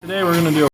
Today we're going to do a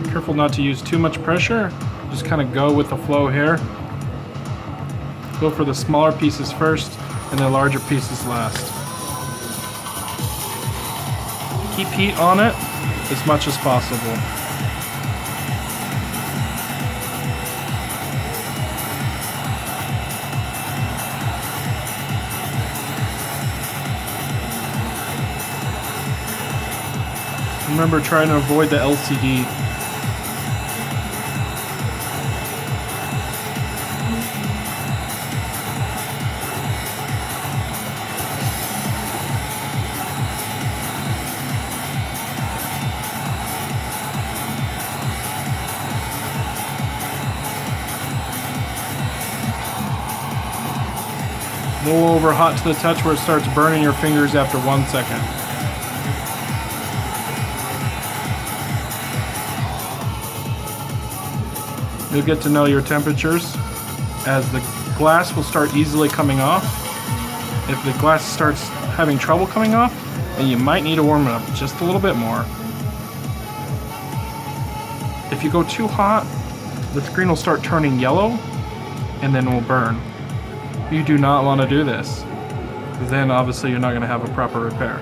Be careful not to use too much pressure. Just kind of go with the flow here. Go for the smaller pieces first and the larger pieces last. Keep heat on it as much as possible. Remember, trying to avoid the LCD. A little over hot to the touch where it starts burning your fingers after 1 second. You'll get to know your temperatures as the glass will start easily coming off. If the glass starts having trouble coming off, then you might need to warm it up just a little bit more. If you go too hot, the screen will start turning yellow and then will burn. You do not want to do this. Then obviously you're not going to have a proper repair.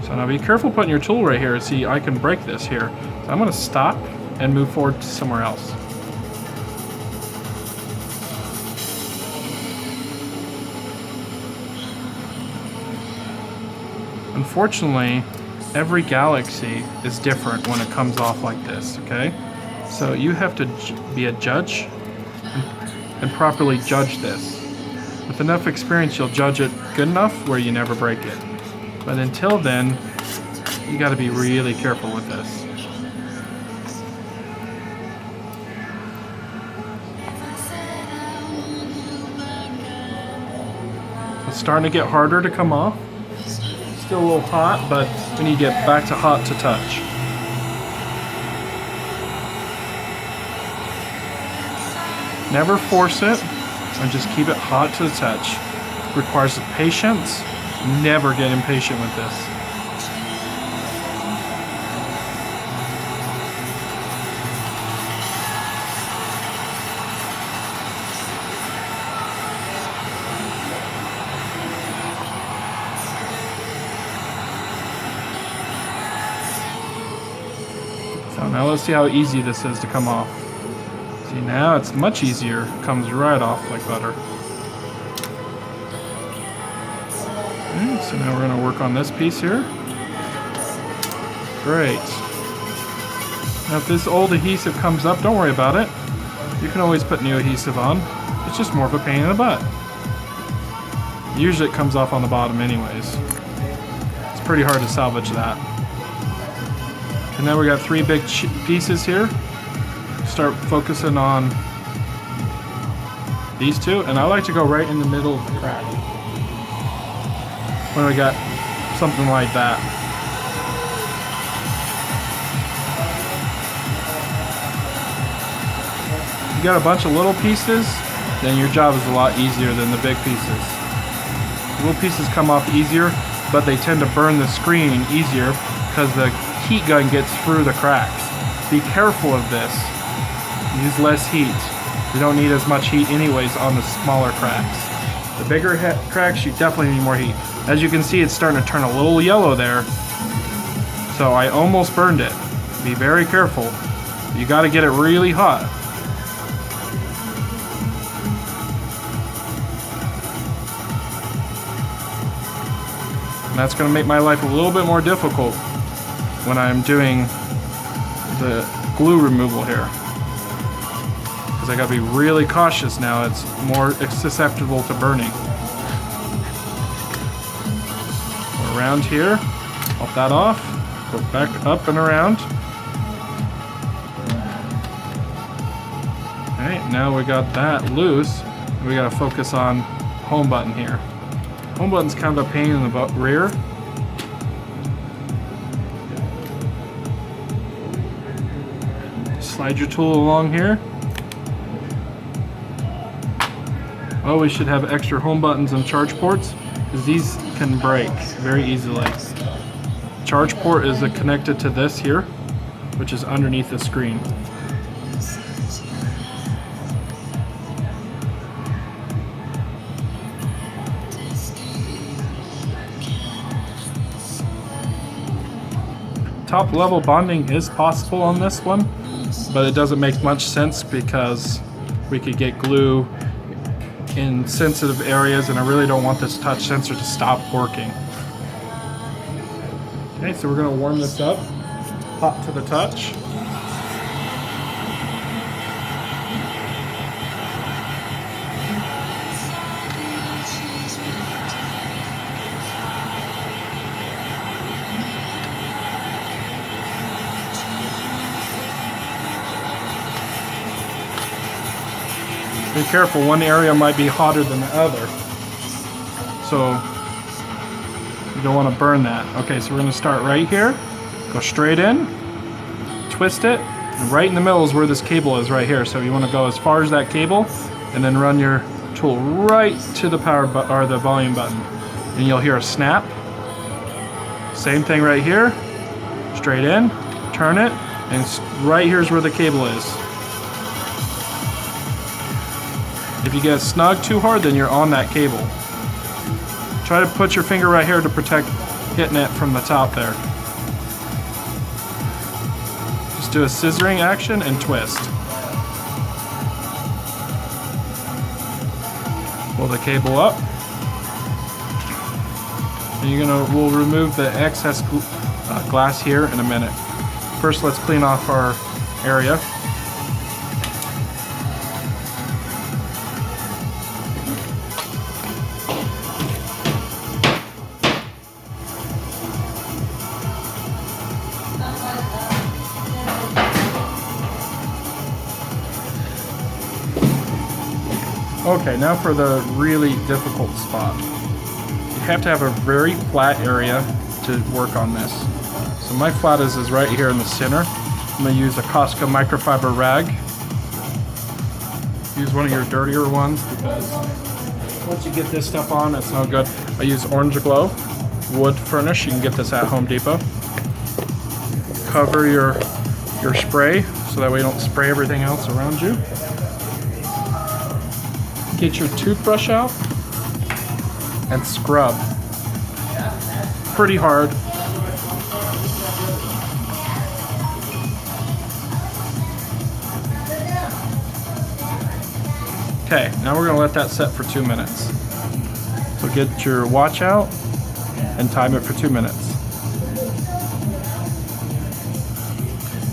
So now be careful putting your tool right here. See, I can break this here. So I'm going to stop and move forward to somewhere else. Unfortunately, every galaxy is different when it comes off like this, okay? So you have to be a judge and properly judge this. With enough experience, you'll judge it good enough where you never break it. But until then, you gotta be really careful with this. It's starting to get harder to come off. Still a little hot, but we need to get back to hot to touch. Never force it, and just keep it hot to the touch. Requires patience. Never get impatient with this. So now let's see how easy this is to come off. See, now it's much easier. It comes right off like butter. Okay, so now we're going to work on this piece here. Great. Now if this old adhesive comes up, don't worry about it. You can always put new adhesive on. It's just more of a pain in the butt. Usually it comes off on the bottom anyways. It's pretty hard to salvage that. And now we got 3 big pieces here. Start focusing on these 2, and I like to go right in the middle of the crack when we got something like that. If you got a bunch of little pieces, then your job is a lot easier than the big pieces. Little pieces come off easier, but they tend to burn the screen easier because the heat gun gets through the cracks. Be careful of this. Use less heat. You don't need as much heat anyways on the smaller cracks. The bigger cracks, you definitely need more heat. As you can see, it's starting to turn a little yellow there. So I almost burned it. Be very careful. You got to get it really hot. And that's going to make my life a little bit more difficult when I'm doing the glue removal here. I gotta be really cautious now. It's more susceptible to burning. Around here, pop that off, go back up and around. Alright, now we got that loose. We gotta focus on home button here. Home button's kind of a pain in the rear. Slide your tool along here. Always should have extra home buttons and charge ports because these can break very easily. Charge port is connected to this here, which is underneath the screen. Top level bonding is possible on this one, but it doesn't make much sense because we could get glue in sensitive areas, and I really don't want this touch sensor to stop working. Okay, so we're going to warm this up, hot to the touch. Be careful, one area might be hotter than the other. So you don't want to burn that. Okay, so we're going to start right here. Go straight in, twist it, and right in the middle is where this cable is right here. So you want to go as far as that cable and then run your tool right to the power or the volume button. And you'll hear a snap. Same thing right here. Straight in, turn it, and right here's where the cable is. If you get snug too hard, then you're on that cable. Try to put your finger right here to protect hitting it from the top there. Just do a scissoring action and twist. Pull the cable up. And we'll remove the excess glass here in a minute. First, let's clean off our area. Okay, now for the really difficult spot. You have to have a very flat area to work on this. So my flat is right here in the center. I'm going to use a Costco microfiber rag. Use one of your dirtier ones because once you get this stuff on, it's no good. I use Orange Glow wood furnish. You can get this at Home Depot. Cover your spray so that way you don't spray everything else around you. Get your toothbrush out and scrub. Pretty hard. Okay, now we're gonna let that set for 2 minutes. So get your watch out and time it for 2 minutes.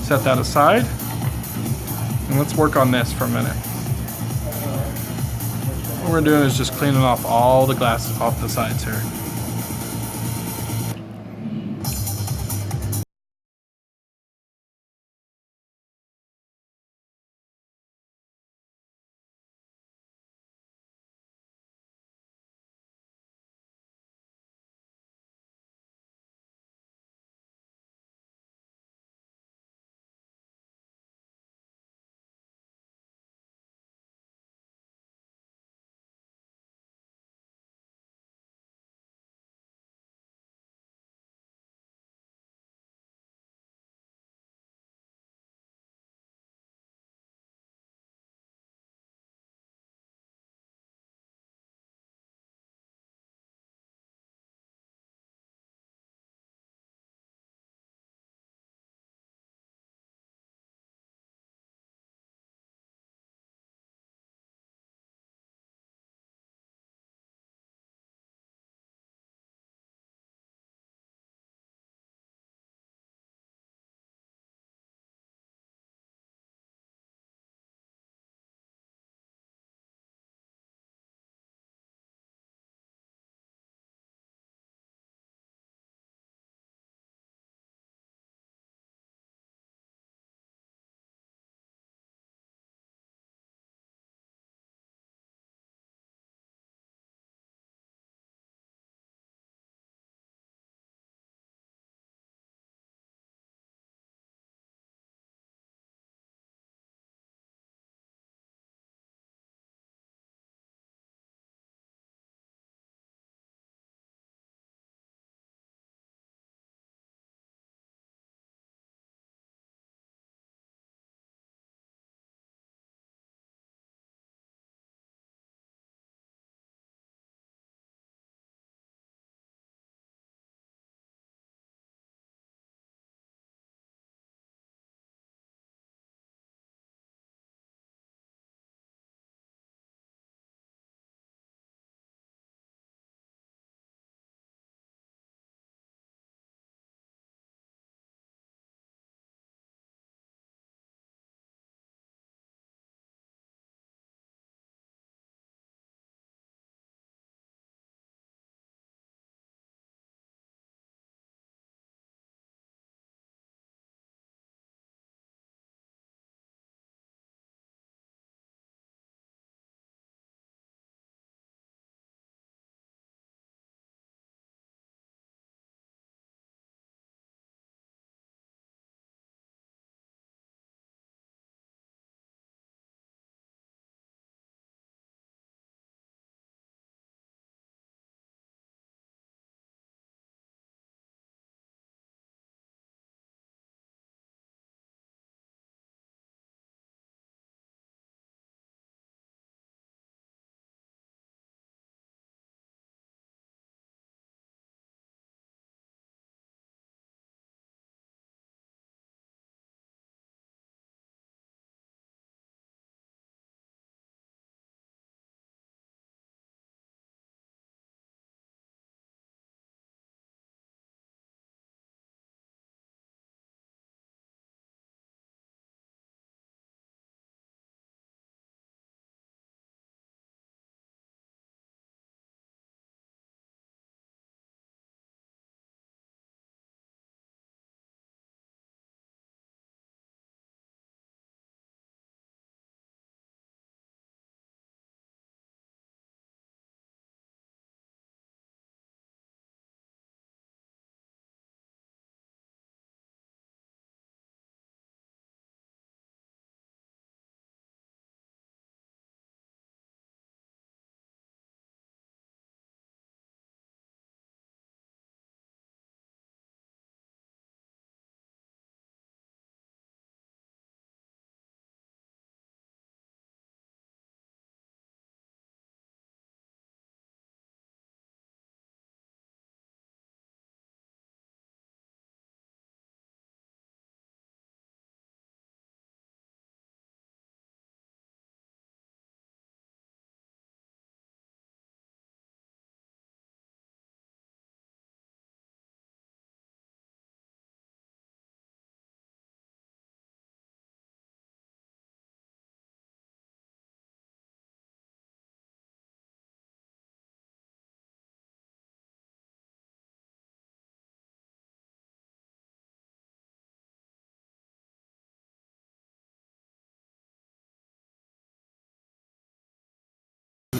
Set that aside, and let's work on this for a minute. What we're doing is just cleaning off all the glass off the sides here.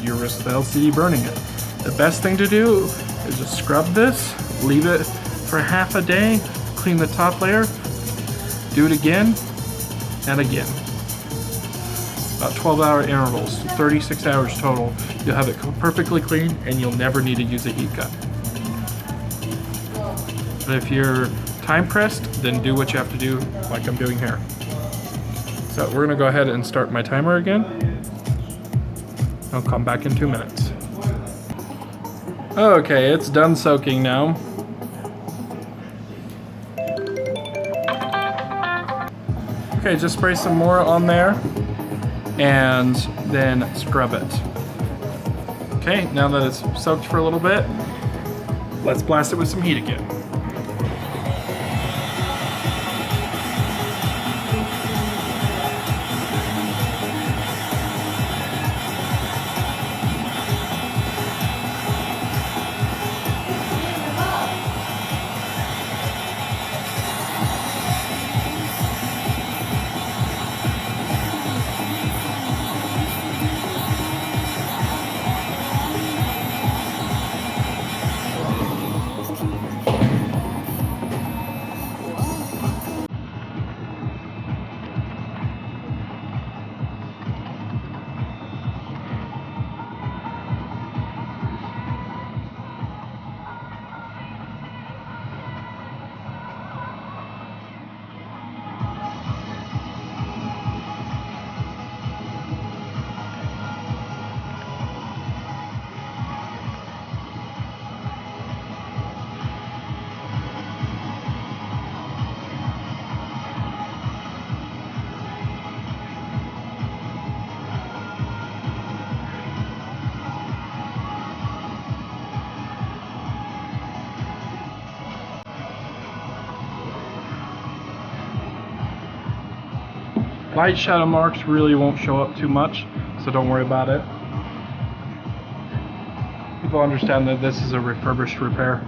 you risk the LCD burning it. The best thing to do is just scrub this, leave it for half a day, clean the top layer, do it again and again. About 12-hour intervals, 36 hours total. You'll have it perfectly clean and you'll never need to use a heat gun. But if you're time pressed, then do what you have to do like I'm doing here. So we're gonna go ahead and start my timer again. I'll come back in 2 minutes. Okay, it's done soaking now. Okay, just spray some more on there and then scrub it. Okay, now that it's soaked for a little bit, let's blast it with some heat again. Light shadow marks really won't show up too much, so don't worry about it. People understand that this is a refurbished repair.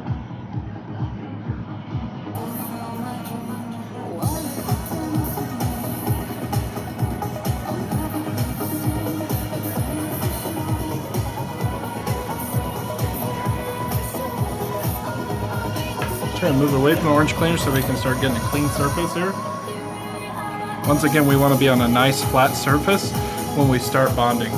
Try and move away from the orange cleaner so we can start getting a clean surface here. Once again, we want to be on a nice flat surface when we start bonding.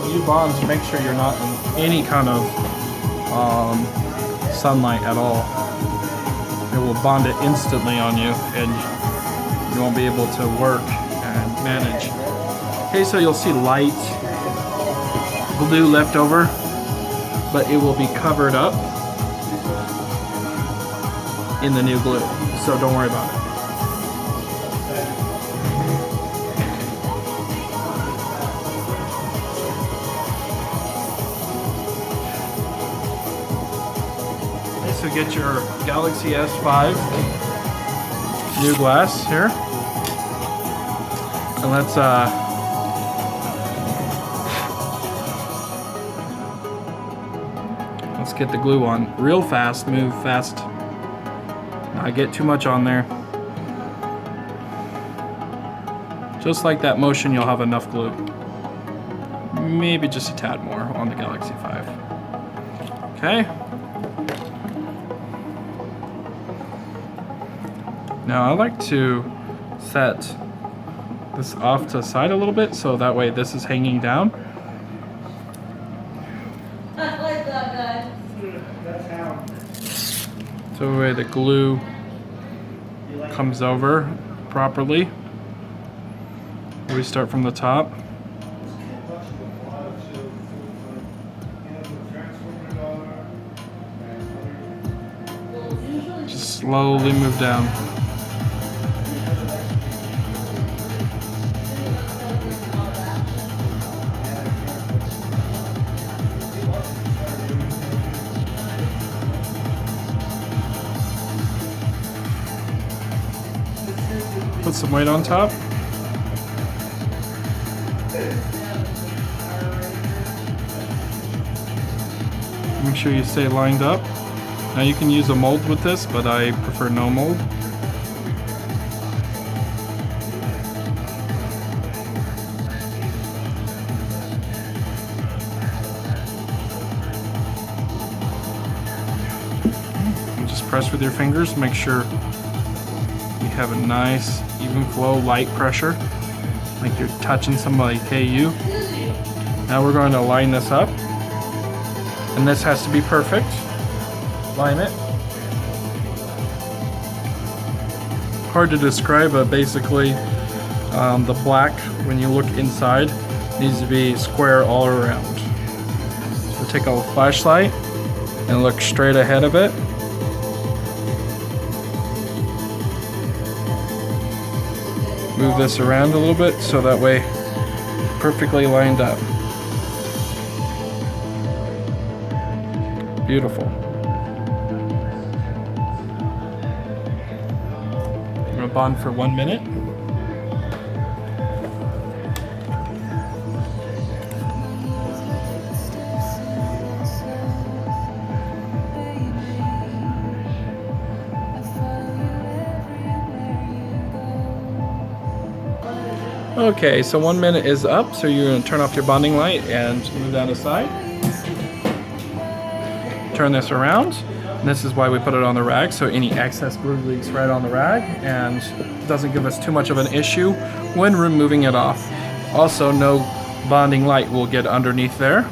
When you bond, make sure you're not in any kind of sunlight at all. It will bond it instantly on you and you won't be able to work and manage. Okay, so you'll see light glue left over, but it will be covered up in the new glue, so don't worry about it. Okay, so get your Galaxy S5 new glass here, and let's get the glue on real fast, move fast, not get too much on there. Just like that motion, you'll have enough glue. Maybe just a tad more on the Galaxy 5. Okay. Now I like to set this off to the side a little bit so that way this is hanging down. So the way the glue comes over properly. We start from the top. Just slowly move down. Put some weight on top. Make sure you stay lined up. Now you can use a mold with this, but I prefer no mold. And just press with your fingers, make sure you have a nice even flow, light pressure, like you're touching somebody KU. Now we're going to line this up, and this has to be perfect. Line it. Hard to describe, but basically the black, when you look inside, needs to be square all around. So take a flashlight and look straight ahead of it. Move this around a little bit so that way perfectly lined up. Beautiful. I'm going to bond for 1 minute. Okay, so 1 minute is up, so you're going to turn off your bonding light and move that aside. Turn this around, and this is why we put it on the rag, so any excess glue leaks right on the rag and doesn't give us too much of an issue when removing it off. Also, no bonding light will get underneath there.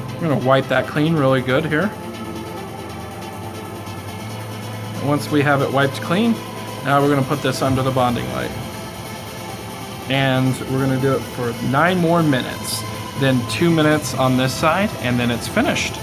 I'm going to wipe that clean really good here. And once we have it wiped clean, now we're going to put this under the bonding light. And we're going to do it for 9 more minutes. Then 2 minutes on this side, and then it's finished.